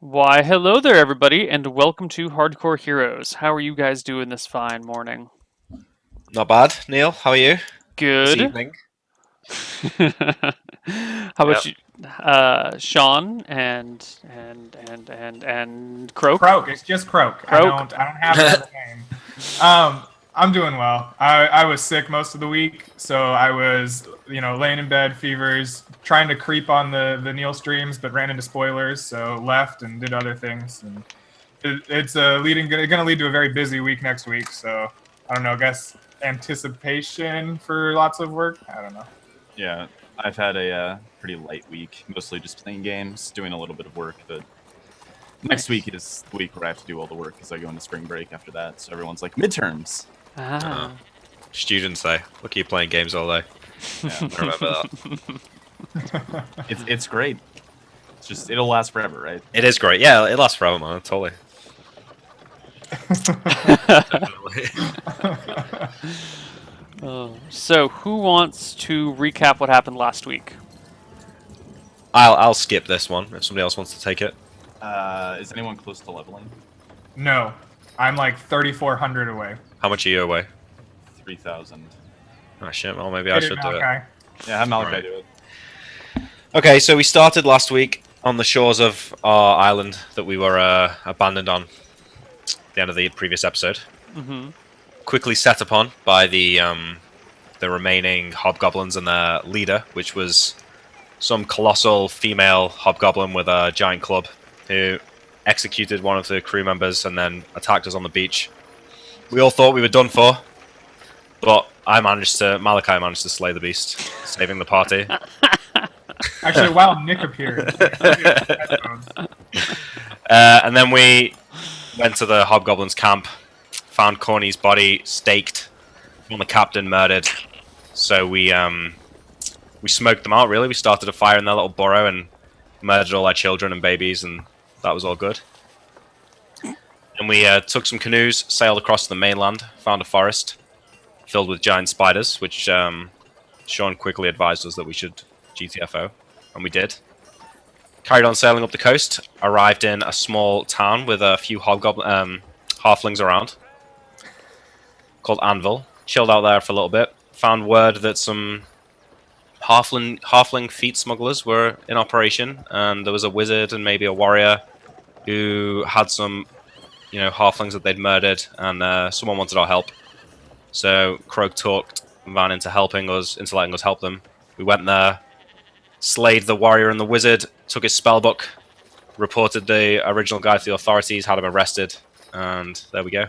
Why, hello there, everybody, and welcome to Hardcore Heroes. How are you guys doing this fine morning? Not bad, Neil. How are you this Good. evening? How about Yep. you, Sean and Croak? Croak. It's just Croak. I Croak. don't. I don't have another name. I'm doing well. I was sick most of the week, so I was laying in bed, fevers, trying to creep on the Neil streams, but ran into spoilers, so left and did other things. And it's going to lead to a very busy week next week. So I don't know. I guess anticipation for lots of work. I don't know. Yeah, I've had a pretty light week, mostly just playing games, doing a little bit of work, but next Nice. week is the week where I have to do all the work because I go into spring break after that. So everyone's like, midterms. Ah. Students, though. Look at you playing games all day. Yeah, I remember that. it's great. It's just, it'll last forever, right? It is great. Yeah, it lasts forever, man. Totally. Definitely. So, who wants to recap what happened last week? I'll skip this one if somebody else wants to take it. Is anyone close to leveling? No, I'm like 3,400 away. How much are you away? 3,000. Oh shit. Well, maybe I Get it, should do it. Malachi. Yeah, have Malachi Right. do it. Okay, so we started last week on the shores of our island that we were abandoned on at the end of the previous episode. Mm-hmm. Quickly set upon by the remaining hobgoblins and their leader, which was some colossal female hobgoblin with a giant club, who executed one of the crew members and then attacked us on the beach. We all thought we were done for, but Malachi managed to slay the beast, saving the party. Actually, wow, Nick appeared. And then we went to the hobgoblin's camp, found Corny's body staked, and the captain murdered. So we smoked them out. Really, we started a fire in their little burrow and murdered all their children and babies, and that was all good. And we took some canoes, sailed across the mainland, found a forest filled with giant spiders, which Sean quickly advised us that we should GTFO, and we did. Carried on sailing up the coast, arrived in a small town with a few halflings around, called Anvil. Chilled out there for a little bit. Found word that some halfling feet smugglers were in operation, and there was a wizard and maybe a warrior who had some, halflings that they'd murdered, and someone wanted our help. So Krog talked Van into letting us help them. We went there, slayed the warrior and the wizard, took his spellbook, reported the original guy to the authorities, had him arrested, and there we go.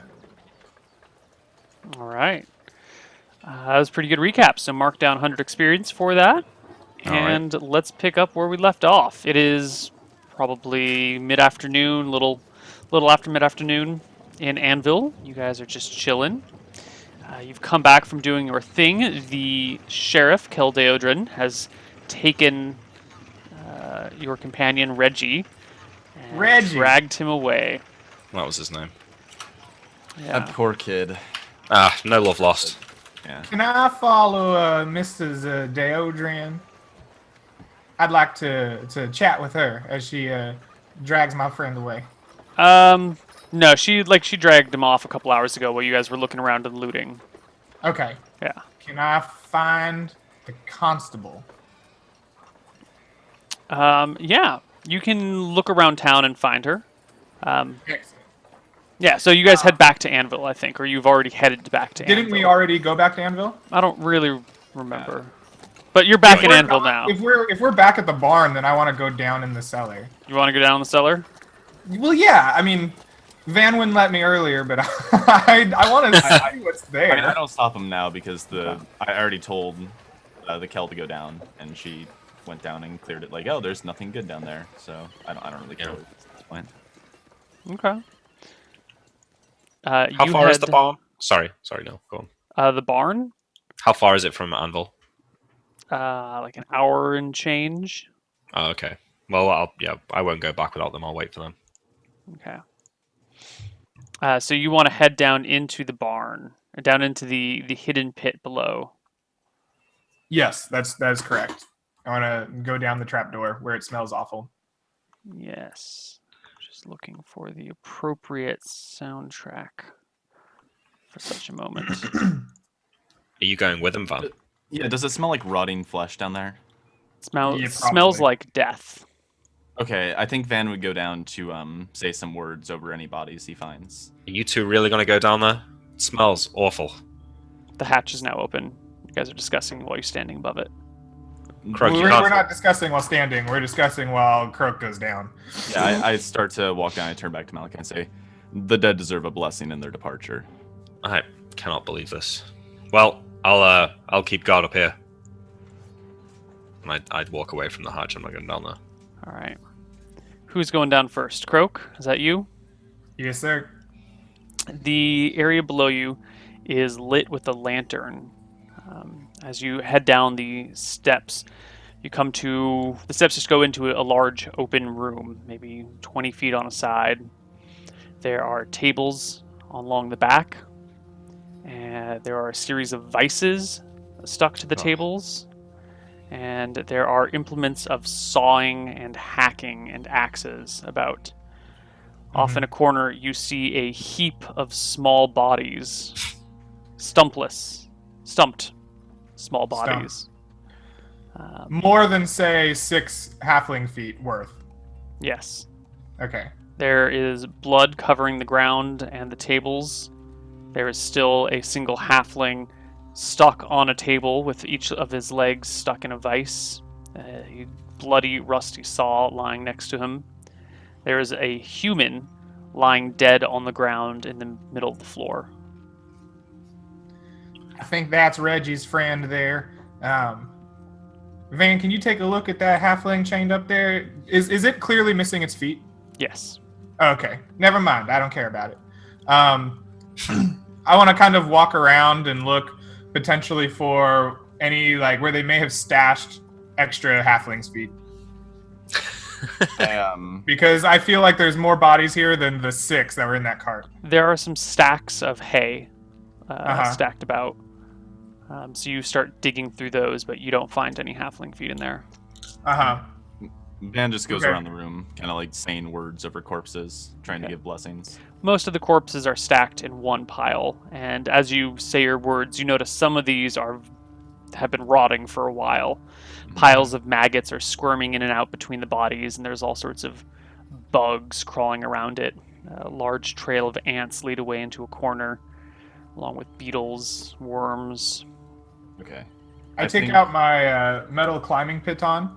All right. That was a pretty good recap. So, mark down 100 experience for that. All right. And let's pick up where we left off. It is probably mid-afternoon, little after mid-afternoon in Anvil. You guys are just chilling. You've come back from doing your thing. The sheriff, Keldeodrin, has taken your companion, Reggie, and Reggie. dragged him away. That was his name. Yeah. That poor kid. Ah, no love lost. Yeah. Can I follow Mrs. Deodrian? I'd like to chat with her as she drags my friend away. No, she dragged him off a couple hours ago while you guys were looking around and looting. Okay. Yeah. Can I find the constable? Yeah. You can look around town and find her. Excellent. Yeah, so you guys head back to Anvil, I think, or you've already headed back to Anvil. Didn't we already go back to Anvil? I don't really remember. But you're back in We're Anvil not- now. If we're back at the barn, then I want to go down in the cellar. You want to go down in the cellar? Well, yeah. I mean, Van wouldn't let me earlier, but I want to see what's I mean, I there. don't stop him now because I already told the Kel to go down, and she went down and cleared it. Like, oh, there's nothing good down there, so I don't really care Yeah. at this point. Okay. How you far is head, the barn? Sorry, no, go on. The barn? How far is it from Anvil? Like an hour and change. Oh, okay. Well, I won't go back without them. I'll wait for them. Okay. So you want to head down into the barn, down into the hidden pit below. Yes, that is correct. I want to go down the trapdoor where it smells awful. Yes. Just looking for the appropriate soundtrack for such a moment. Are you going with him, Van? Yeah, does it smell like rotting flesh down there? Yeah, Smells probably. like death. Okay, I think Van would go down to say some words over any bodies he finds. Are you two really going to go down there? It smells awful. The hatch is now open. You guys are discussing while you're standing above it. Croak, you We're can't- not discussing while standing. We're discussing while Croak goes down. Yeah, I start to walk down. I turn back to Malachi and say, "The dead deserve a blessing in their departure." I cannot believe this. Well, I'll keep guard up here. And I'd walk away from the hatch. I'm not going down there. All right. Who's going down first? Croak, is that you? Yes, sir. The area below you is lit with a lantern. As you head down the steps, you come to the steps just go into a large open room, maybe 20 feet on a side. There are tables along the back, and there are a series of vices stuck to the tables, and there are implements of sawing and hacking and axes about. Off in a corner, you see a heap of small bodies, stumped small bodies. More than, say, 6 halfling feet worth. Yes. Okay. There is blood covering the ground and the tables. There is still a single halfling stuck on a table with each of his legs stuck in a vice. A bloody, rusty saw lying next to him. There is a human lying dead on the ground in the middle of the floor. I think that's Reggie's friend there. Van, can you take a look at that halfling chained up there? Is it clearly missing its feet? Yes. Okay, never mind. I don't care about it. I want to kind of walk around and look potentially for any, like, where they may have stashed extra halflings' feet. Because I feel like there's more bodies here than the 6 that were in that cart. There are some stacks of hay Uh-huh. stacked about. So you start digging through those, but you don't find any halfling feet in there. Uh-huh. Van just goes Okay. around the room, kind of like saying words over corpses, trying to Okay. give blessings. Most of the corpses are stacked in one pile, and as you say your words, you notice some of these have been rotting for a while. Piles of maggots are squirming in and out between the bodies, and there's all sorts of bugs crawling around it. A large trail of ants lead away into a corner, along with beetles, worms. Okay. I take think- out my metal climbing piton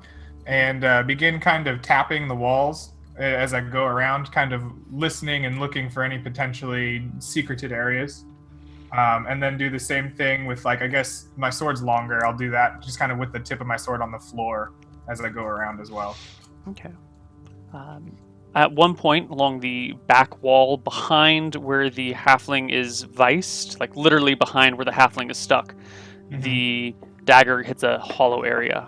and begin kind of tapping the walls as I go around, kind of listening and looking for any potentially secreted areas. And then do the same thing with, like, I guess my sword's longer. I'll do that just kind of with the tip of my sword on the floor as I go around as well. Okay. At one point along the back wall behind where the halfling is viced, like literally behind where the halfling is stuck, the dagger hits a hollow area.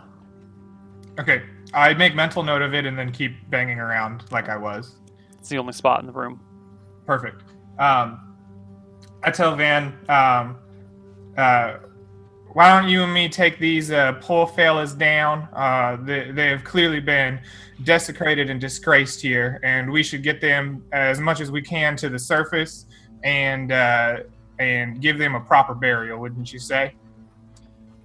Okay, I make mental note of it and then keep banging around like I was. It's the only spot in the room. Perfect. I tell Van, why don't you and me take these poor fellas down? They have clearly been desecrated and disgraced here, and we should get them as much as we can to the surface and give them a proper burial, wouldn't you say?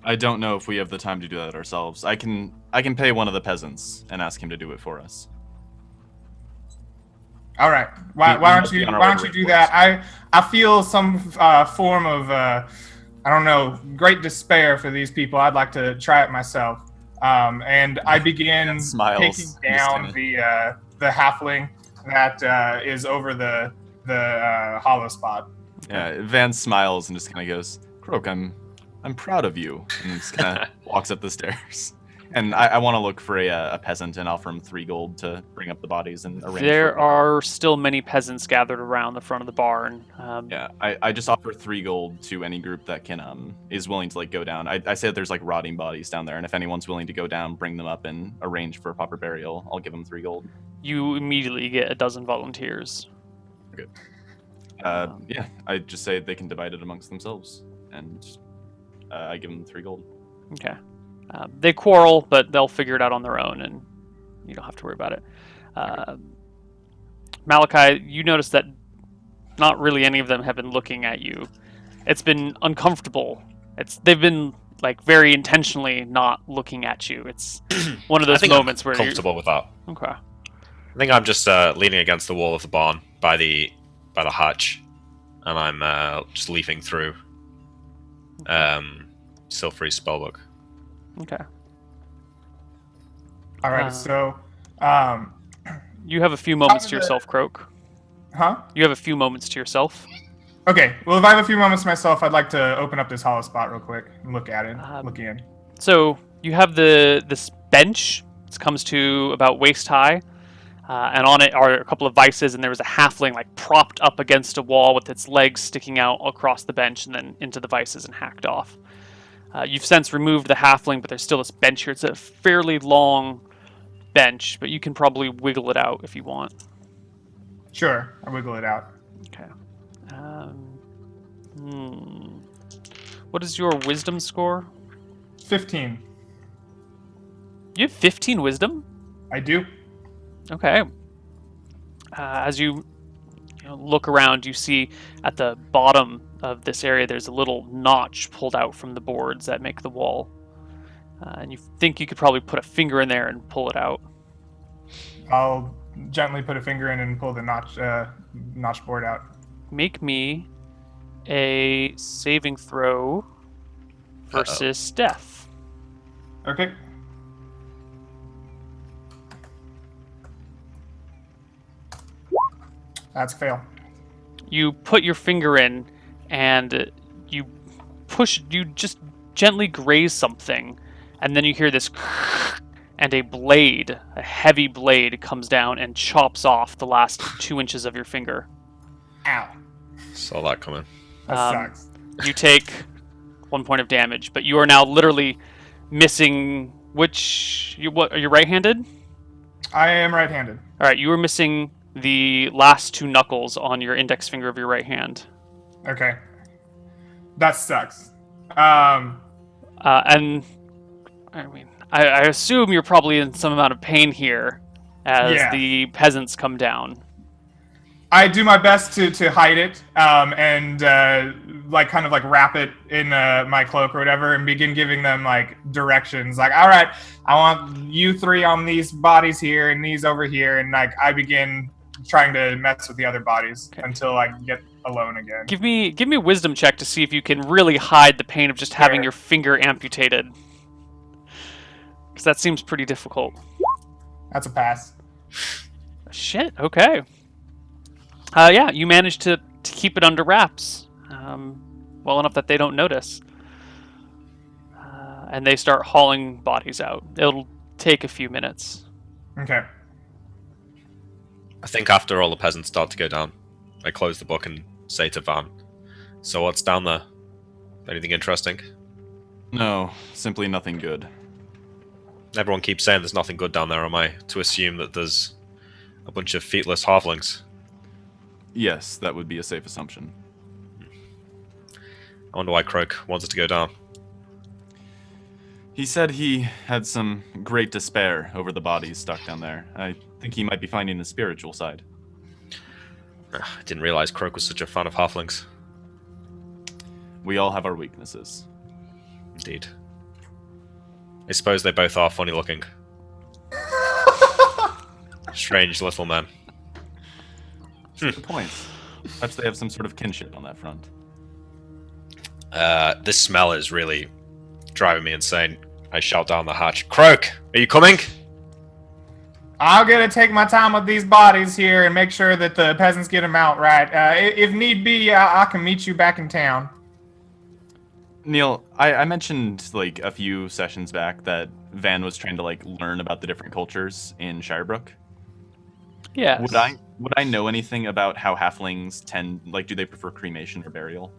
I don't know if we have the time to do that ourselves. I can pay one of the peasants and ask him to do it for us. All right. Why We don't must be you on our why way don't to you do reports. that? I feel some form of I don't know, great despair for these people. I'd like to try it myself. And I begin Dan smiles taking down indistinct. the halfling that is over the hollow spot. Yeah, Van smiles and just kind of goes, "Croak, I'm proud of you," and just kind of walks up the stairs. And I want to look for a peasant and offer him 3 gold to bring up the bodies and arrange. There for are still many peasants gathered around the front of the barn. Yeah, I just offer 3 gold to any group that can is willing to, like, go down. I say that there's, like, rotting bodies down there, and if anyone's willing to go down, bring them up and arrange for a proper burial, I'll give them 3 gold. You immediately get a dozen volunteers. Yeah, I just say they can divide it amongst themselves, and I give them 3 gold. Okay. They quarrel, but they'll figure it out on their own, and you don't have to worry about it. Malachi, you notice that not really any of them have been looking at you. It's been uncomfortable. They've been like very intentionally not looking at you. It's one of I those think moments I'm where comfortable with that. Okay. I think I'm just leaning against the wall of the barn by the hatch, and I'm just leafing through Silfrey's spellbook. Okay. All right. Uh, So, You have a few moments to the- yourself, Croak. huh? You have a few moments to yourself. Okay. Well, if I have a few moments to myself, I'd like to open up this hollow spot real quick and look at it. Look in. So you have this bench. It comes to about waist high, and on it are a couple of vices. And there was a halfling like propped up against a wall with its legs sticking out across the bench and then into the vices and hacked off. You've since removed the halfling, but there's still this bench here. It's a fairly long bench, but you can probably wiggle it out if you want. Sure. I'll wiggle it out. Okay. What is your wisdom score? 15. You have 15 wisdom? I do. Okay. As you look around, you see at the bottom of this area there's a little notch pulled out from the boards that make the wall. And you think you could probably put a finger in there and pull it out. I'll gently put a finger in and pull the notch board out. Make me a saving throw versus death. Okay. That's a fail. You put your finger in and you just gently graze something, and then you hear this and a heavy blade comes down and chops off the last 2 inches of your finger. Ow. Saw that coming. That sucks. You take 1 point of damage, but you are now literally missing what are you right-handed? I am right-handed. All right, you are missing the last 2 knuckles on your index finger of your right hand. Okay. That sucks. And I mean, I assume you're probably in some amount of pain here as Yeah. the peasants come down. I do my best to hide it, and like kind of like wrap it in my cloak or whatever, and begin giving them like directions. Like, all right, I want you 3 on these bodies here and these over here, and like I begin trying to mess with the other bodies until I get alone again. Give me a wisdom check to see if you can really hide the pain of just having Sure. your finger amputated. Because that seems pretty difficult. That's a pass. Shit. Okay. Yeah, you managed to keep it under wraps, well enough that they don't notice, and they start hauling bodies out. It'll take a few minutes. Okay. I think after all the peasants start to go down, I close the book and say to Van, "So what's down there? Anything interesting?" No, simply nothing good. Everyone keeps saying there's nothing good down there. Am I to assume that there's a bunch of feetless halflings? Yes, that would be a safe assumption. I wonder why Croak wanted to go down. He said he had some great despair over the bodies stuck down there. I think he might be finding the spiritual side. I didn't realize Croak was such a fan of halflings. We all have our weaknesses. Indeed. I suppose they both are funny looking. Strange little men. Good points. Perhaps they have some sort of kinship on that front. This smell is really driving me insane. I shout down the hatch, "Croak, are you coming?" I'm gonna take my time with these bodies here and make sure that the peasants get them out right. If need be, I can meet you back in town. Neil, I mentioned like a few sessions back that Van was trying to like learn about the different cultures in Shirebrook. Yes. Would I know anything about how halflings do they prefer cremation or burial?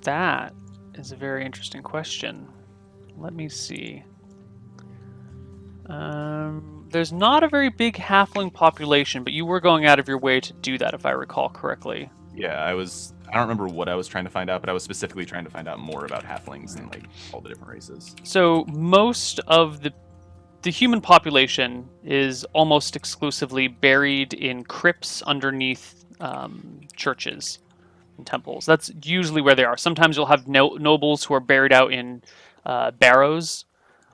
That is a very interesting question. Let me see. There's not a very big halfling population, but you were going out of your way to do that, if I recall correctly. Yeah, I don't remember what I was trying to find out, but I was specifically trying to find out more about halflings and like all the different races. So most of the the human population is almost exclusively buried in crypts underneath churches and temples. That's usually where they are. Sometimes you'll have nobles who are buried out in barrows,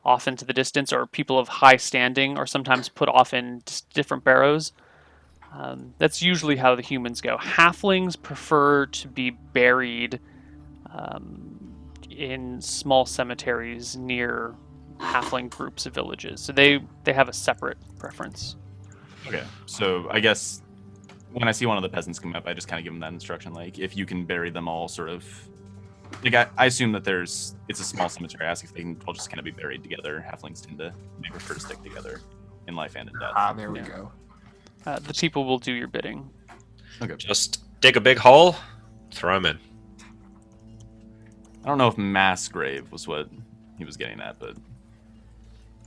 off into the distance, or people of high standing, or sometimes put off in different barrows. That's usually how the humans go. Halflings prefer to be buried in small cemeteries near halfling groups of villages. So they have a separate preference. Okay, so I guess when I see one of the peasants come up, I just kind of give them that instruction, like, if you can bury them all sort of... Like, I assume that it's a small cemetery. I ask if they can all just kind of be buried together. Halflings tend to, they prefer to stick together in life and in death. Ah, there we Yeah. go. The people will do your bidding. Okay. Just dig a big hole, throw him in. I don't know if mass grave was what he was getting at, but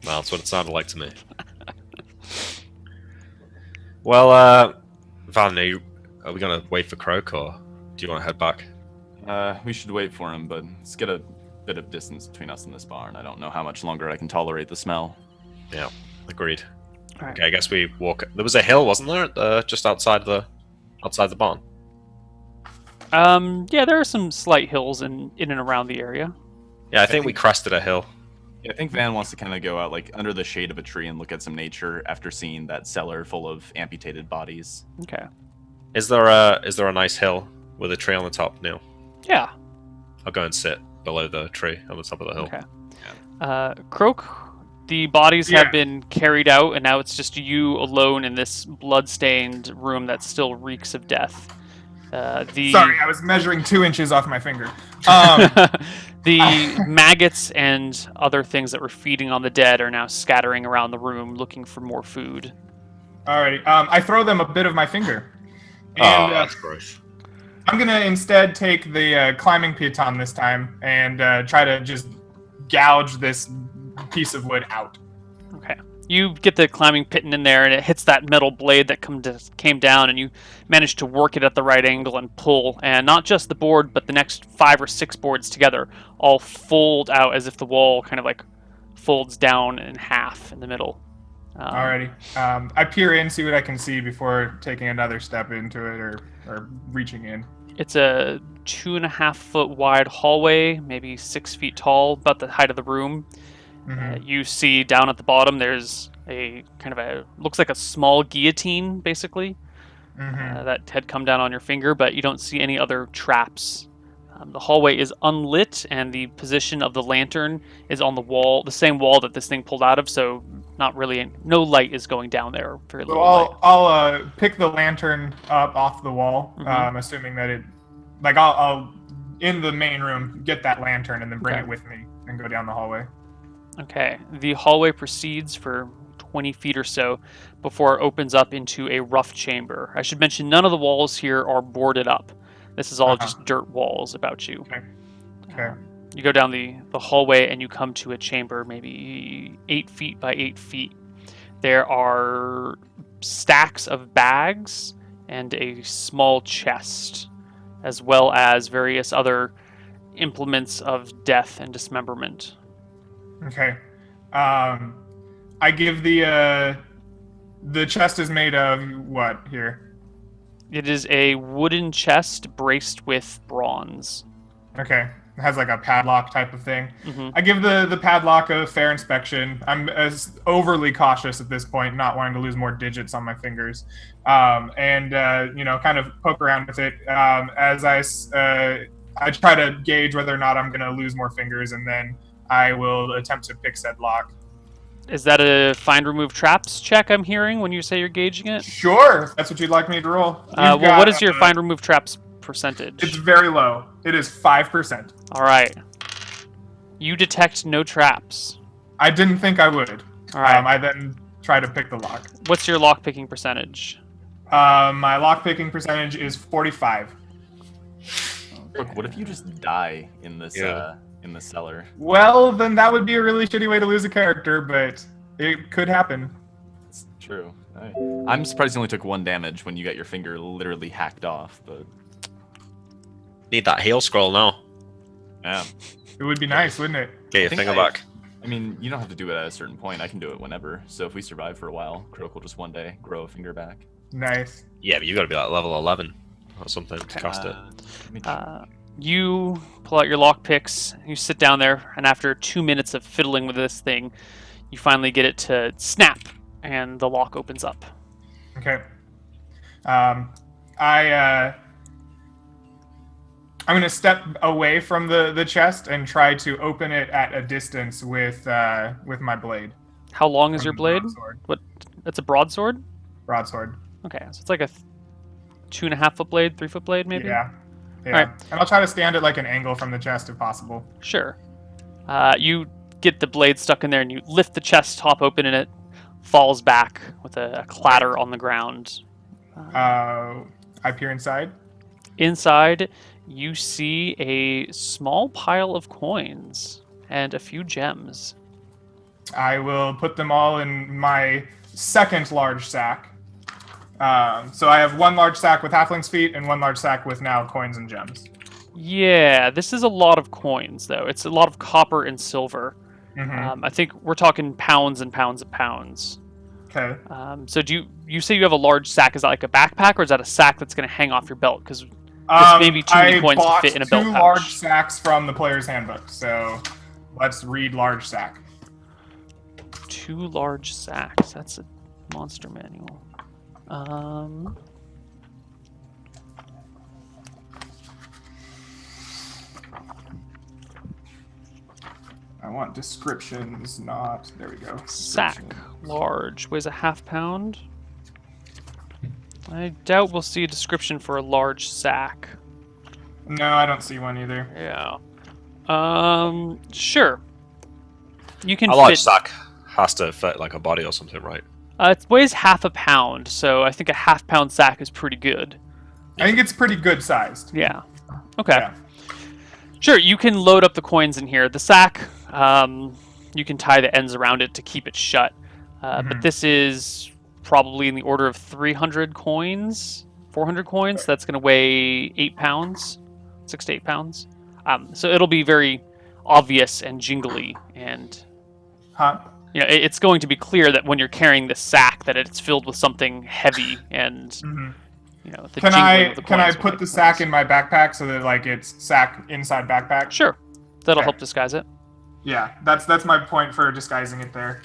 Well, that's what it sounded like to me. Well, Van, are we gonna wait for Croak, or do you want to head back? we should wait for him. But let's get a bit of distance between us and this barn. I don't know how much longer I can tolerate the smell. Yeah, agreed. All right. Okay, I guess we walk. There was a hill, wasn't there? Just outside the barn. Yeah, there are some slight hills in and around the area. Yeah, I think we crested a hill. Yeah, I think Van wants to kind of go out like under the shade of a tree and look at some nature after seeing that cellar full of amputated bodies. Okay. Is there a nice hill with a tree on the top, Neil? Yeah. I'll go and sit below the tree on the top of the hill. Okay. Croak, the bodies Yeah. have been carried out, and now it's just you alone in this blood-stained room that still reeks of death. Sorry, I was measuring 2 inches off my finger. The maggots and other things that were feeding on the dead are now scattering around the room looking for more food. Alrighty. I throw them a bit of my finger. And that's gross. I'm going to instead take the climbing piton this time and try to just gouge this piece of wood out. Okay. You get the climbing piton in there, and it hits that metal blade that came down, and you manage to work it at the right angle and pull. And not just the board, but the next 5 or 6 boards together all fold out as if the wall kind of like folds down in half in the middle. Alrighty. I peer in, see what I can see before taking another step into it or reaching in. It's a 2.5 foot wide hallway, maybe 6 feet tall, about the height of the room. Mhm. You see down at the bottom there's a kind of looks like a small guillotine, basically, Mhm. that had come down on your finger, but you don't see any other traps. The hallway is unlit, and the position of the lantern is on the wall, the same wall that this thing pulled out of, so not really, no light is going down there, very So little light. I'll pick the lantern up off the wall, Mhm. assuming that it, like I'll in the main room get that lantern and then bring Okay. it with me and go down the hallway. Okay, the hallway proceeds for 20 feet or so before it opens up into a rough chamber. I should mention none of the walls here are boarded up. This is all Uh-huh. just dirt walls about you. Okay. You go down the hallway and you come to a chamber maybe 8 feet by 8 feet. There are stacks of bags and a small chest, as well as various other implements of death and dismemberment. Okay. I give the chest is made of what here? It is a wooden chest braced with bronze. Okay. It has like a padlock type of thing. hmm I give the padlock a fair inspection. I'm as overly cautious at this point, not wanting to lose more digits on my fingers, and kind of poke around with it as I try to gauge whether or not I'm going to lose more fingers, and then I will attempt to pick said lock. Is that a find remove traps check I'm hearing when you say you're gauging it? Sure, if that's what you'd like me to roll. Well, You've got, what is your find remove traps percentage? It's very low. It is 5%. All right. You detect no traps. I didn't think I would. All right. I then try to pick the lock. What's your lock picking percentage? My lock picking percentage is 45. Look, what if you just die in this Yeah. in the cellar? Well, then that would be a really shitty way to lose a character, but it could happen. It's true. I'm surprised you only took 1 damage when you got your finger literally hacked off, but Need that heal scroll now. yeah. It would be nice, wouldn't it? Get your think finger I- back. I mean, you don't have to do it at a certain point. I can do it whenever. So if we survive for a while, Croak will just one day grow a finger back. Nice. Yeah, but you got to be like level 11 or something to cast it. Let me You pull out your lockpicks, you sit down there, and after 2 minutes of fiddling with this thing, you finally get it to snap, and the lock opens up. Okay. I'm gonna step away from the chest and try to open it at a distance with my blade. How long is your From the blade? broadsword. What? That's a broadsword? Broadsword. Okay, so it's like a 2.5 foot blade, 3 foot blade, maybe? Yeah. Yeah. Alright. And I'll try to stand at like an angle from the chest if possible. Sure. You get the blade stuck in there, and you lift the chest top open, and it falls back with a clatter on the ground. I peer inside. Inside, you see a small pile of coins and a few gems. I will put them all in my second large sack. So I have one large sack with halfling's feet and one large sack with now coins and gems. Yeah, this is a lot of coins, though. It's a lot of copper and silver. Mm-hmm. I think we're talking pounds and pounds and pounds. Okay. So do you say you have a large sack? Is that like a backpack, or is that a sack that's going to hang off your belt? Because may be too many coins to fit in a belt I bought pouch. 2 large sacks from the player's handbook, so let's read large sack. 2 large sacks. That's a monster manual. I want descriptions, not... There we go. Sack. Descriptions. Large. Weighs a ½ pound. I doubt we'll see a description for a large sack. No, I don't see one either. Yeah. Sure. You can A large fit... sack has to fit like a body or something, right? It weighs ½ pound, so I think a ½ pound sack is pretty good. I think it's pretty good sized. Yeah. Okay. Yeah. Sure, you can load up the coins in here. The sack, you can tie the ends around it to keep it shut. But this is probably in the order of 300 coins, 400 coins. That's going to weigh 8 pounds, 6 to 8 pounds. So it'll be very obvious and jingly, and Huh? it's going to be clear that when you're carrying the sack that it's filled with something heavy, and the Can jingling of the I coins will put make the sack noise. in my backpack so that like it's sack inside backpack? Sure, that'll Okay. help disguise it. Yeah, that's my point for disguising it there.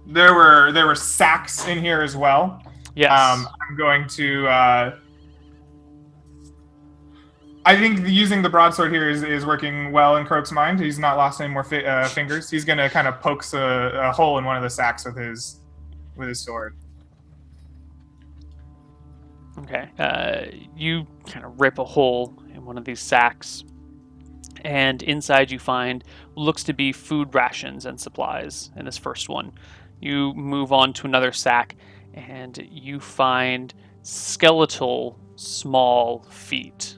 There were sacks in here as well. Yes. I'm going to. I think using the broadsword here is working well in Croak's mind. He's not lost any more fingers. He's going to kind of poke a hole in one of the sacks with his sword. Okay. You kind of rip a hole in one of these sacks, and inside you find what looks to be food rations and supplies in this first one. You move on to another sack, and you find skeletal small feet.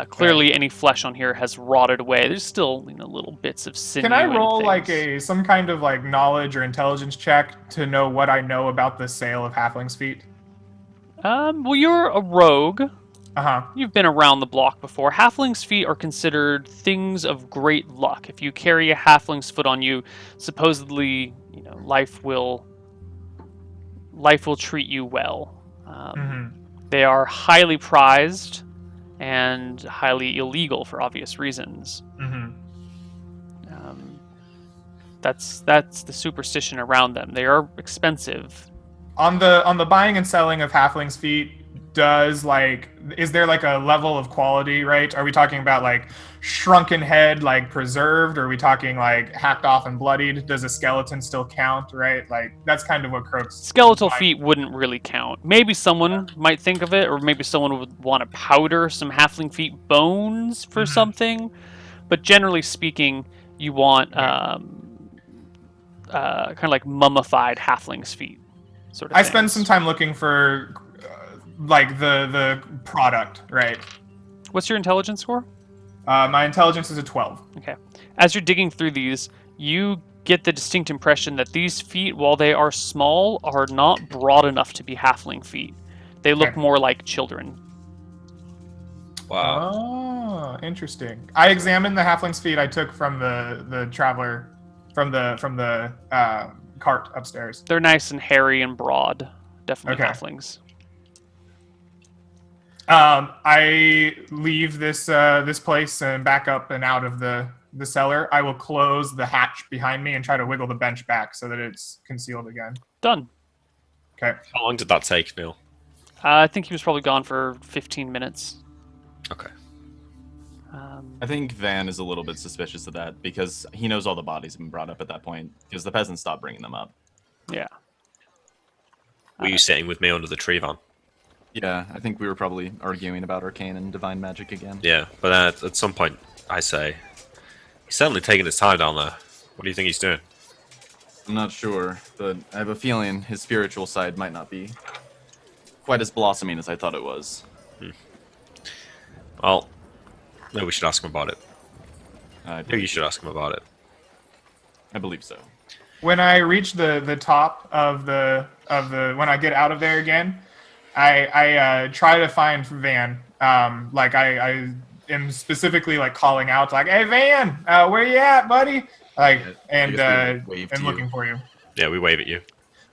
Clearly, any flesh on here has rotted away. There's still little bits of sinew. Can I and roll like things. some kind of like knowledge or intelligence check to know what I know about the sale of halfling's feet? Well, you're a rogue. Uh-huh. You've been around the block before. Halfling's feet are considered things of great luck. If you carry a halfling's foot on you, supposedly, life will treat you well. They are highly prized and highly illegal for obvious reasons. That's the superstition around them. They are expensive. On the buying and selling of halfling's feet, is there like a level of quality, right? Are we talking about like shrunken head, like preserved? Or are we talking like hacked off and bloodied? Does a skeleton still count, right? Like that's kind of what Croak's Skeletal feet wouldn't really count. Maybe someone might think of it, or maybe someone would want to powder some halfling feet bones for something. But generally speaking, you want kind of like mummified halfling's feet. Sort of I spend things. some time looking for like the product, right? What's your intelligence score? My intelligence is a 12. Okay. As you're digging through these, you get the distinct impression that these feet, while they are small, are not broad enough to be halfling feet. They look Okay. more like children. Wow. Oh, interesting. I examined the halfling's feet I took from the traveler, from the cart upstairs. They're nice and hairy and broad. Definitely Okay. halflings. I leave this place and back up and out of the cellar. I will close the hatch behind me and try to wiggle the bench back so that it's concealed again. Done. Okay. How long did that take, Neil? I think he was probably gone for 15 minutes. Okay. I think Van is a little bit suspicious of that because he knows all the bodies have been brought up at that point because the peasants stopped bringing them up. Yeah. Were you sitting with me under the tree, Van? Yeah, I think we were probably arguing about arcane and divine magic again. Yeah, but at some point, I say, he's certainly taking his time down there. What do you think he's doing? I'm not sure, but I have a feeling his spiritual side might not be quite as blossoming as I thought it was. Well, maybe we should ask him about it. I Maybe you should ask him about it. believe so. When I reach the top of the when I get out of there again, I try to find Van. Like I am specifically like calling out like, "Hey Van, where you at, buddy?" Like and looking for you. Yeah, we wave at you.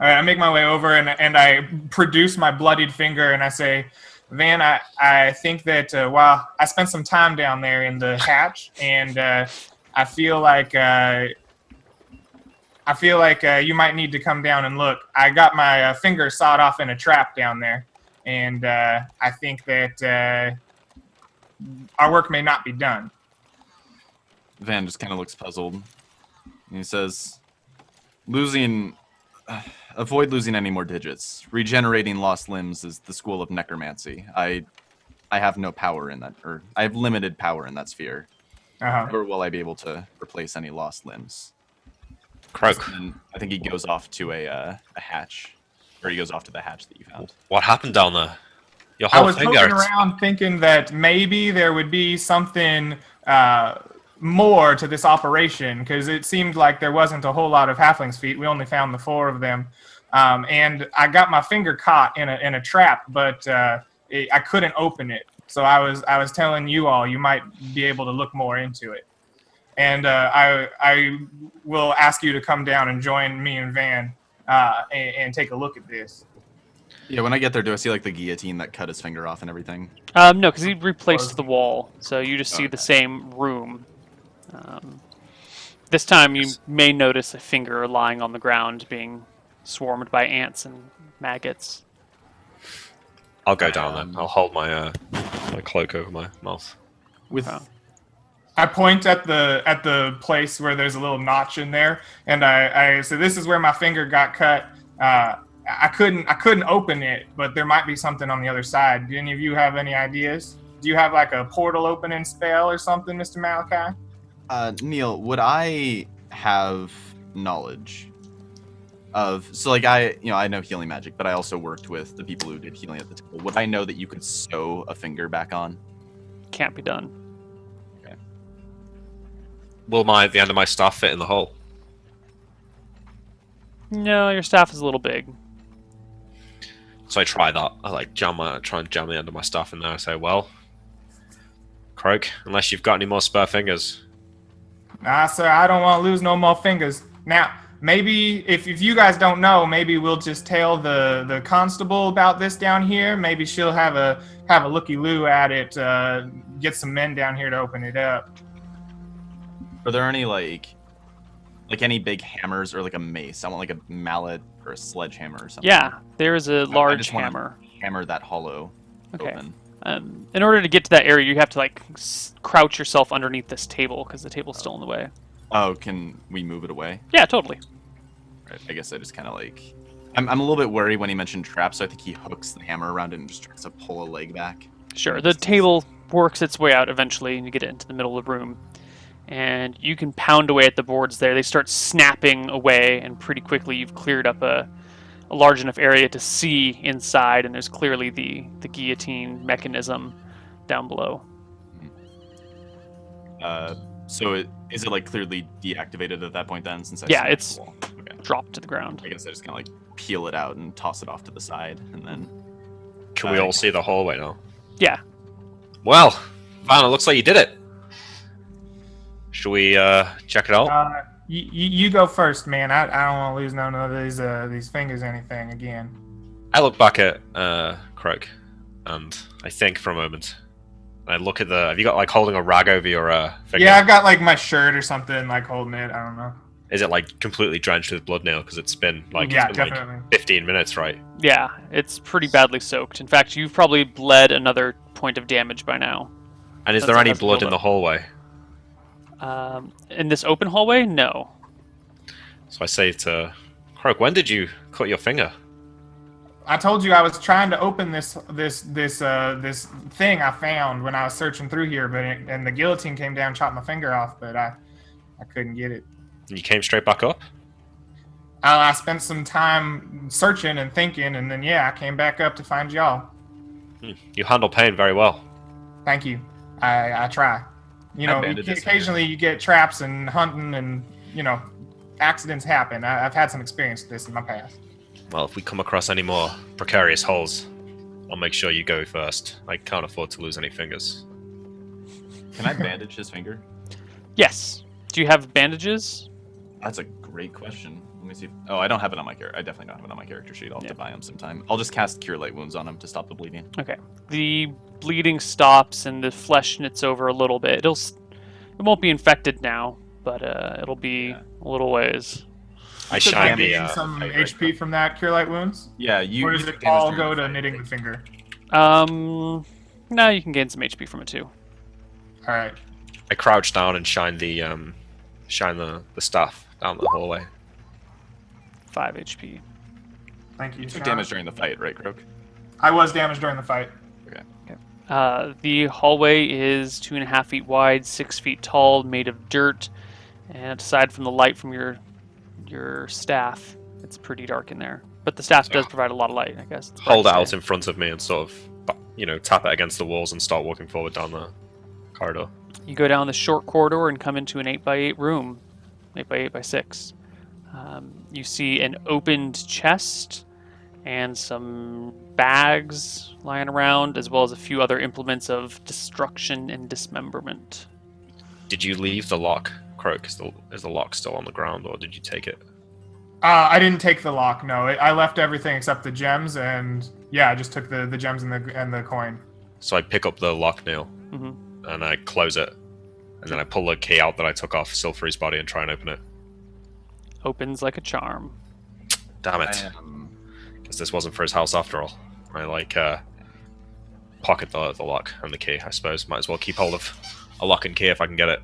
All right, I make my way over and I produce my bloodied finger and I say, Van, I think that while I spent some time down there in the hatch and I feel like you might need to come down and look. I got my finger sawed off in a trap down there, and I think that our work may not be done. Van just kind of looks puzzled. And he says, avoid losing any more digits. Regenerating lost limbs is the school of necromancy. I have no power in that, or I have limited power in that sphere. Uh-huh. Or will I be able to replace any lost limbs? Croak, And I think he goes off to a hatch, or he goes off to the hatch that you found. what happened down there? Your I whole was finger. poking around thinking that maybe there would be something more to this operation because it seemed like there wasn't a whole lot of halflings' feet. We only found the 4 of them, and I got my finger caught in a trap, but I couldn't open it. So I was telling you all you might be able to look more into it, and I will ask you to come down and join me and Van and take a look at this. Yeah, when I get there, do I see like the guillotine that cut his finger off and everything? No, because he replaced the wall, so you just see the Okay. same room. This time you may notice a finger lying on the ground being swarmed by ants and maggots. I'll go down then. I'll hold my my cloak over my mouth. With Oh. I point at the place where there's a little notch in there, and I say, "This is where my finger got cut. I couldn't open it, but there might be something on the other side. Do any of you have any ideas? Do you have like a portal opening spell or something, Mr. Malachi?" Neil, would I have knowledge of I know healing magic, but I also worked with the people who did healing at the temple. Would I know that you could sew a finger back on? Can't be done. Will the end of my staff fit in the hole? No, your staff is a little big. So I try that. I try and jam the end of my staff in there. I say, well, Croak, unless you've got any more spare fingers. Nah, sir, I don't want to lose no more fingers. Now, maybe if you guys don't know, maybe we'll just tell the constable about this down here. Maybe she'll have a looky-loo at it, get some men down here to open it up. Are there any like any big hammers or like a mace? I want like a mallet or a sledgehammer or something. Yeah, there is a I large just wanna hammer. Hammer that hollow Okay. open. In order to get to that area, you have to like crouch yourself underneath this table because the table's still in the way. Oh, can we move it away? Yeah, totally. Right. I guess I just kind of like. I'm a little bit worried when he mentioned traps, so I think he hooks the hammer around it and just tries to pull a leg back. Sure. The table works its way out eventually, and you get it into the middle of the room. And you can pound away at the boards there. They start snapping away, and pretty quickly you've cleared up a large enough area to see inside, and there's clearly the guillotine mechanism down below. So is it like clearly deactivated at that point then? Since I Yeah, smacked it's- the wall? Okay. Dropped to the ground. I guess I just kind of like peel it out and toss it off to the side, and then Can we all see the hallway now? Yeah. Well, Fine, it looks like you did it. Should we check it out? You go first, man. I don't want to lose none of these fingers or anything again. I look back at Croak, and I think for a moment. And I look at have you got like holding a rag over your finger? Yeah, I've got like my shirt or something like holding it. I don't know. Is it like completely drenched with blood now? Because it's been like, Yeah, it's been, definitely. like 15 minutes, right? Yeah, it's pretty badly soaked. In fact, you've probably bled another point of damage by now. And is That's there any that's blood in build the up. hallway? In this open hallway, no. So I say to Croak, when did you cut your finger? I told you I was trying to open this thing I found when I was searching through here, and the guillotine came down, chopped my finger off, but I couldn't get it. And you came straight back up? I spent some time searching and thinking, and then I came back up to find y'all. You handle pain very well. Thank you. I try. You know, occasionally you get traps and hunting, and accidents happen. I've had some experience with this in my past. Well, if we come across any more precarious holes, I'll make sure you go first. I can't afford to lose any fingers. Can I bandage his finger? Yes. Do you have bandages? That's a great question. Let me see. Oh, I don't have it on my character. I definitely don't have it on my character sheet. I'll have to buy him sometime. I'll just cast Cure Light Wounds on him to stop the bleeding. Okay. The bleeding stops and the flesh knits over a little bit. It won't be infected now, but it'll be a little ways. I Could shine I the gain some fate HP right from that Cure Light Wounds? Yeah, you. Or does you it damage all during go the to fight. knitting the finger? No, you can gain some HP from it too. All right. I crouch down and shine the staff down the hallway. 5 HP. Thank you. You took Sean. damage during the fight, right, Croak? I was damaged during the fight. The hallway is 2.5 feet wide, 6 feet tall, made of dirt, and aside from the light from your staff, it's pretty dark in there. But the staff does provide a lot of light, I guess. It's Hold it bright out today. in front of me and sort of, tap it against the walls and start walking forward down the corridor. You go down the short corridor and come into an 8x8 room, 8x8x6. You see an opened chest and some bags lying around, as well as a few other implements of destruction and dismemberment. Did you leave the lock, Croak? Is the lock still on the ground, or did you take it? I didn't take the lock. No, I left everything except the gems, and I just took the gems and the coin. So I pick up the lock nail hmm and I close it, and then I pull the key out that I took off Silfrey's body and try and open it. Opens like a charm. Damn it! Guess this wasn't for his house after all. I pocket the lock and the key. I suppose might as well keep hold of a lock and key if I can get it.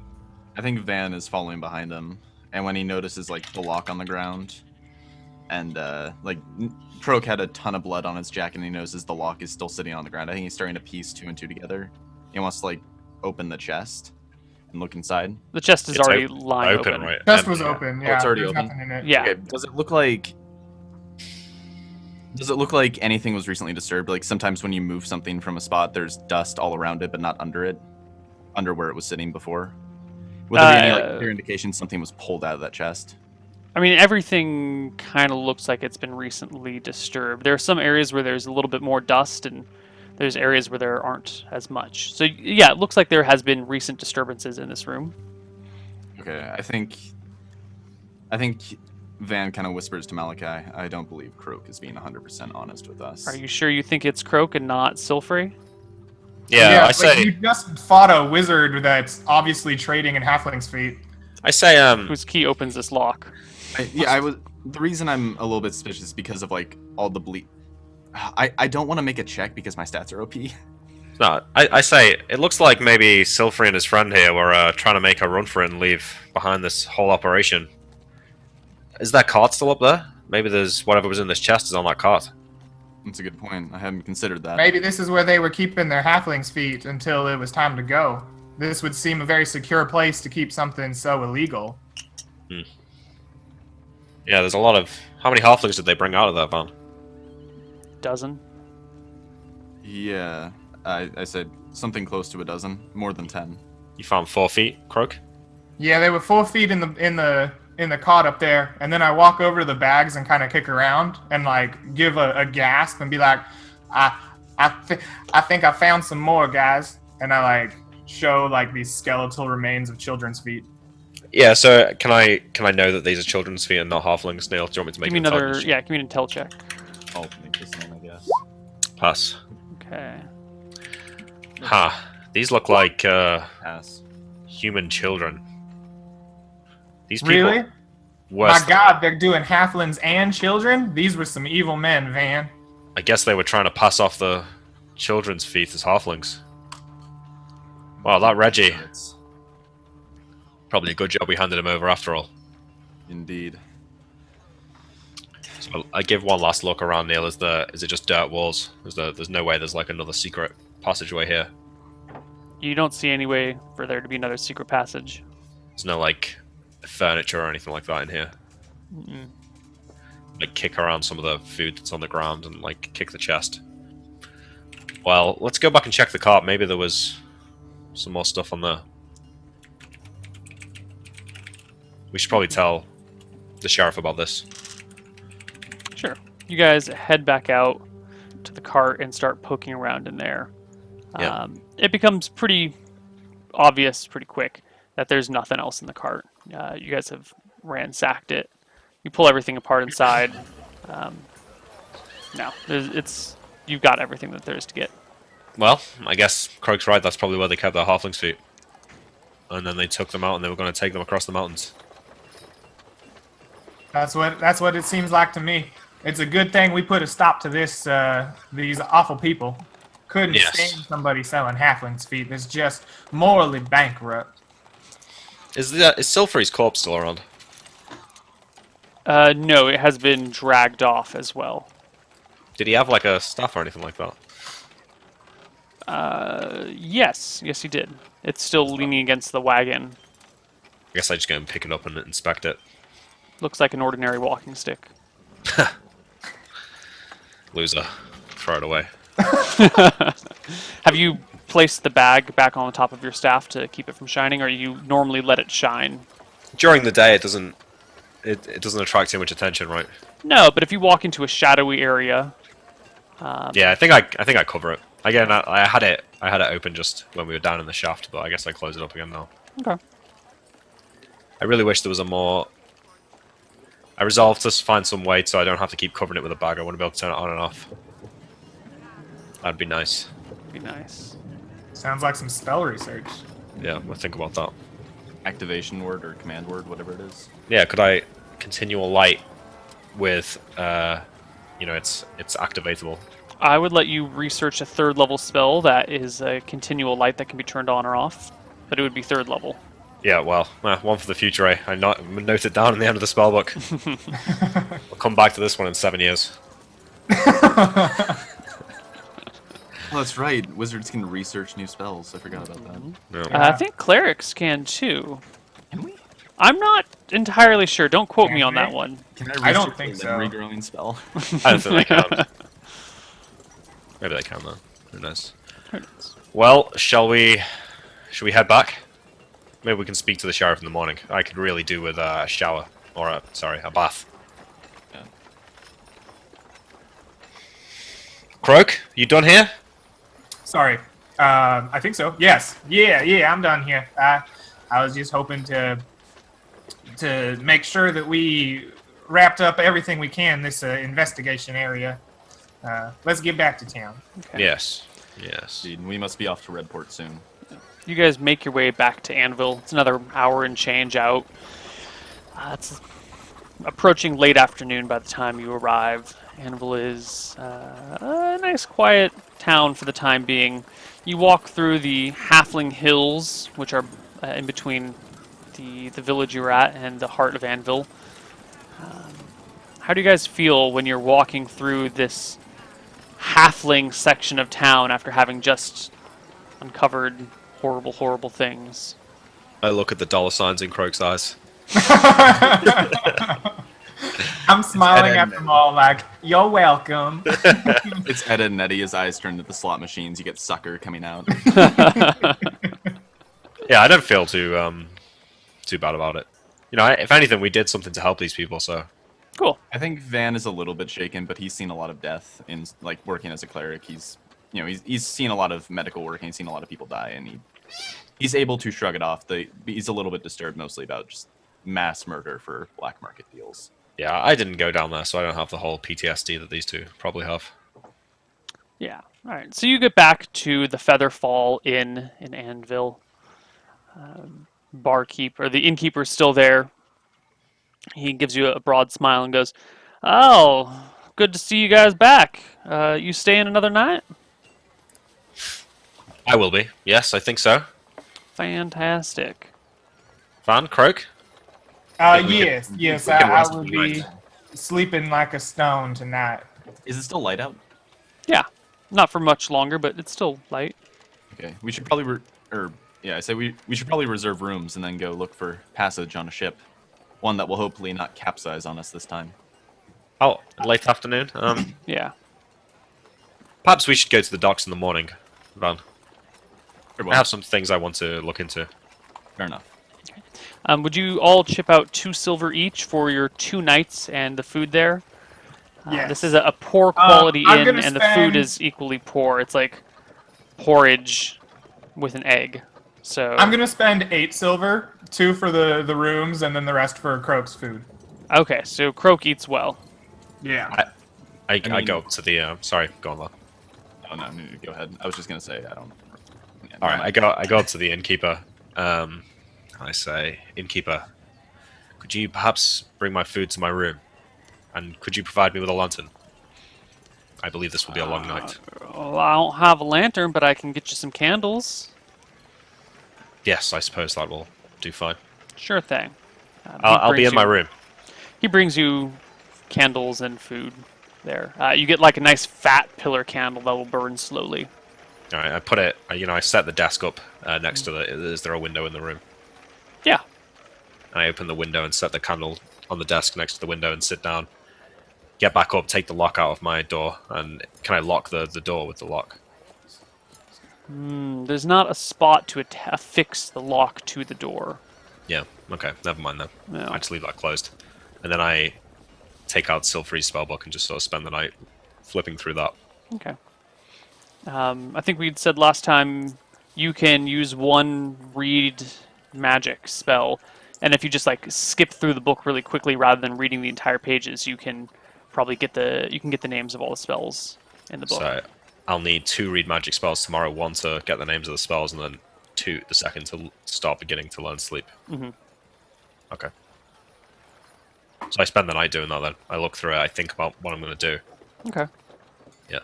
I think Van is following behind him, and when he notices like the lock on the ground, and Croak had a ton of blood on his jacket, and he notices the lock is still sitting on the ground. I think he's starting to piece 2 and 2 together. He wants to open the chest and look inside. The chest is It's already lying open. right? Chest was Yeah. open. Oh, Yeah, it's already there's open? nothing in it. Yeah. Okay, does it look like anything was recently disturbed? Like sometimes when you move something from a spot, there's dust all around it, but not under it, under where it was sitting before. Would there be any clear indication something was pulled out of that chest? I mean, everything kind of looks like it's been recently disturbed. There are some areas where there's a little bit more dust, and there's areas where there aren't as much. So yeah, it looks like there has been recent disturbances in this room. Okay, I think Van kind of whispers to Malachi, I don't believe Croak is being 100% honest with us. Are you sure you think it's Croak and not Silfrey? Yeah, I like, say, you just fought a wizard that's obviously trading in halfling's feet. Whose key opens this lock? The reason I'm a little bit suspicious is because of all the bleed. I don't want to make a check because my stats are OP. no, I say it looks like maybe Silfrey and his friend here were trying to make a run for it and leave behind this whole operation. Is that cart still up there? Maybe there's whatever was in this chest is on that cart. That's a good point. I hadn't considered that. Maybe this is where they were keeping their halfling's feet until it was time to go. This would seem a very secure place to keep something so illegal. Yeah, there's a lot of. How many halflings did they bring out of that van? Dozen. Yeah, I said something close to a dozen, more than 10. You found 4 feet, Croak? Yeah, they were 4 feet in the cot up there, and then I walk over to the bags and kind of kick around and give a gasp and be like, I think I found some more, guys, and I show like these skeletal remains of children's feet. Yeah. So can I know that these are children's feet and not halflings? Neil, do you want me to make Give me an another. intelligence check? Yeah, give me an intel check. I'll make this name, I guess. Pass. Okay. Ha. These look like Pass. human children. These people. Really? Worse My God, they're doing halflings and children. These were some evil men, Van. I guess they were trying to pass off the children's feet as halflings. Wow, that Reggie. It's- Probably a good job we handed him over after all. Indeed. So I give one last look around, Neil. Is it just dirt walls? There's no way there's like another secret passageway here. You don't see any way for there to be another secret passage. There's no like furniture or anything like that in here. Mm-mm. Like kick around some of the food that's on the ground and like kick the chest. Well, let's go back and check the cart. Maybe there was some more stuff on there. We should probably tell the sheriff about this. Sure. You guys head back out to the cart and start poking around in there. Yeah. It becomes pretty obvious pretty quick that there's nothing else in the cart. You guys have ransacked it. You pull everything apart inside. No, you've got everything that there is to get. Well, I guess Croak's right. That's probably where they kept their halfling's feet. And then they took them out and they were going to take them across the mountains. That's what it seems like to me. It's a good thing we put a stop to this. These awful people couldn't Yes. stand somebody selling halflings' feet. That's just morally bankrupt. Is Silfrey's corpse still around? No, it has been dragged off as well. Did he have like a staff or anything like that? Yes, he did. It's still leaning against the wagon. I guess I just go and pick it up and inspect it. Looks like an ordinary walking stick. Loser. Throw it away. Have you placed the bag back on the top of your staff to keep it from shining, or you normally let it shine? During the day, it doesn't attract too much attention, right? No, but if you walk into a shadowy area, Yeah, I think I cover it. Again, I had it open just when we were down in the shaft, but I guess I close it up again now. okay. I really wish there was a more. I resolved to find some way so I don't have to keep covering it with a bag. I want to be able to turn it on and off. That'd be nice. Be nice. Sounds like some spell research. Yeah, we'll think about that. Activation word or command word, whatever it is. Yeah, could I continual light with, it's activatable. I would let you research a third level spell that is a continual light that can be turned on or off, but it would be third level. Yeah, well, one for the future, eh? I note it down in the end of the spell book. We'll come back to this one in 7 years. Oh, that's right. Wizards can research new spells. I forgot about that. Yeah. Yeah. I think clerics can too. Can we? I'm not entirely sure. Don't quote me on Can that they? one. Can I don't research think a so. limb regrowing spell? I don't think they can. Maybe they can, though. Who knows? Who knows? Well, should we head back? Maybe we can speak to the sheriff in the morning. I could really do with a shower. Or, a bath. Yeah. Croak, you done here? Sorry. I think so. Yes. Yeah, I'm done here. I was just hoping to make sure that we wrapped up everything we can this investigation area. Let's get back to town. Okay. Yes. Indeed. We must be off to Redport soon. You guys make your way back to Anvil. It's another hour and change out. It's approaching late afternoon by the time you arrive. Anvil is a nice, quiet town for the time being. You walk through the Halfling Hills, which are in between the village you're at and the heart of Anvil. How do you guys feel when you're walking through this halfling section of town after having just uncovered horrible, horrible things? I look at the dollar signs in Croak's eyes. I'm smiling Ed at and them all like, you're welcome. It's Ed and Nettie. His eyes turn to the slot machines. You get Sucker coming out. Yeah, I don't feel too bad about it. If anything, we did something to help these people, so... Cool. I think Van is a little bit shaken, but he's seen a lot of death in working as a cleric. He's seen a lot of medical work and he's seen a lot of people die, and He's able to shrug it off. He's a little bit disturbed, mostly about just mass murder for black market deals. Yeah, I didn't go down there, so I don't have the whole PTSD that these two probably have. Yeah. All right. So you get back to the Featherfall Inn in Anvil. Barkeeper, the innkeeper's still there. He gives you a broad smile and goes, "Oh, good to see you guys back. You staying another night?" I will be. Yes, I think so. Fantastic. Van, Croak? Yes, can- yes, we can I rest will for the be night. sleeping like a stone tonight. Is it still light out? Yeah. Not for much longer, but it's still light. Okay, we should probably I say we should probably reserve rooms and then go look for passage on a ship, one that will hopefully not capsize on us this time. Oh, late afternoon. Yeah. Perhaps we should go to the docks in the morning, Van. Very I well. have some things I want to look into. Fair enough. Would you all chip out 2 silver each for your 2 nights and the food there? Yes. This is a poor quality I'm inn, gonna and the food spend- is equally poor. It's like porridge with an egg. So I'm gonna spend 8 silver, 2 for the rooms, and then the rest for Croak's food. okay, so Croak eats well. Yeah. I mean- go up to the. Sorry, go on, Van. Oh no, go ahead. I was just gonna say I don't. Yeah, All right, never mind. I go up to the innkeeper. I say, innkeeper, could you perhaps bring my food to my room, and could you provide me with a lantern? I believe this will be a long night. Well, I don't have a lantern, but I can get you some candles. Yes, I suppose that will do fine. Sure thing. I'll be in my room. He brings you candles and food there. You get like a nice fat pillar candle that will burn slowly. All right, I put it. I set the desk up next to the. Is there a window in the room? Yeah. And I open the window and set the candle on the desk next to the window and sit down. Get back up, take the lock out of my door, and can I lock the door with the lock? There's not a spot to affix the lock to the door. Yeah. Okay. Never mind then. No. I just leave that closed, and then I take out Silfrey's spellbook and just sort of spend the night flipping through that. Okay. I think we'd said last time you can use one read magic spell, and if you just like skip through the book really quickly rather than reading the entire pages, you can probably get the names of all the spells in the book. So I'll need 2 read magic spells tomorrow. 1 to get the names of the spells, and then the second to start beginning to learn sleep. Mhm. Okay. So I spend the night doing that then. I look through it, I think about what I'm going to do. Okay. Yeah.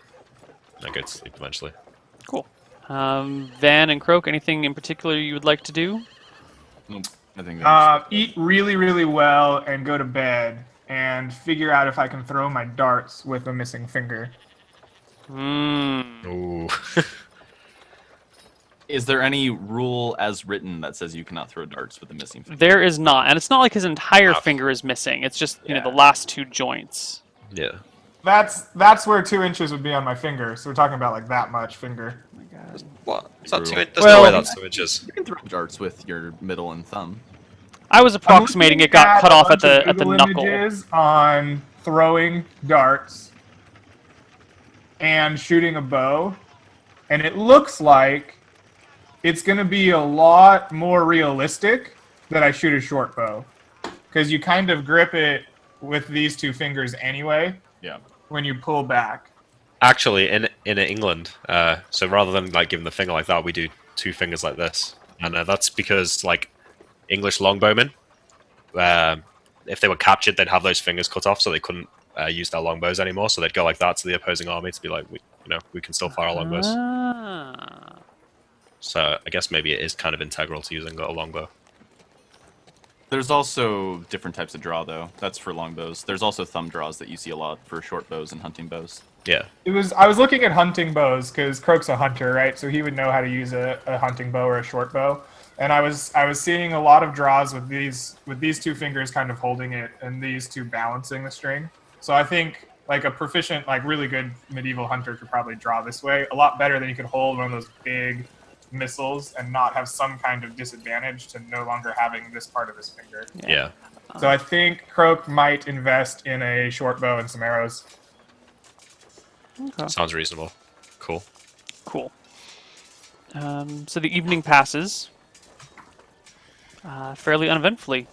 And I go to sleep eventually. Cool. Van and Croak, anything in particular you would like to do? Nope. I think that's Eat really, really well and go to bed and figure out if I can throw my darts with a missing finger. Ooh. Is there any rule as written that says you cannot throw darts with a missing finger? There is not, and it's not like his entire Ah. finger is missing. It's just Yeah. the last 2 joints. Yeah. That's where 2 inches would be on my finger. So we're talking about like that much finger. Oh my God. What? Is that Brutal. 2 inches? There's Well- no way that's 2 inches. You can throw darts with your middle and thumb. I was approximating it got cut a off at bunch of the Google knuckle. images on throwing darts and shooting a bow, and it looks like it's going to be a lot more realistic that I shoot a short bow, because you kind of grip it with these 2 fingers anyway Yeah. when you pull back. Actually, in England, so rather than like giving the finger like that, we do 2 fingers like this, and that's because like English longbowmen, if they were captured, they'd have those fingers cut off, so they couldn't use their longbows anymore. So they'd go like that to the opposing army to be like, we can still fire our longbows. Ah. So I guess maybe it is kind of integral to using a longbow. There's also different types of draw, though. That's for longbows. There's also thumb draws that you see a lot for short bows and hunting bows. Yeah. I was looking at hunting bows because Croak's a hunter, right? So he would know how to use a hunting bow or a short bow. And I was seeing a lot of draws with these 2 fingers kind of holding it and these 2 balancing the string. So I think like a proficient, like really good medieval hunter could probably draw this way a lot better than you could hold one of those big missiles and not have some kind of disadvantage to no longer having this part of his finger. Yeah. So I think Croak might invest in a short bow and some arrows. Okay. Sounds reasonable. Cool. Cool. So the evening passes fairly uneventfully.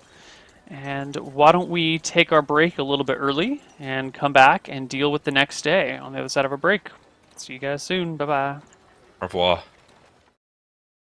And why don't we take our break a little bit early and come back and deal with the next day on the other side of our break. See you guys soon. Bye-bye. Au revoir.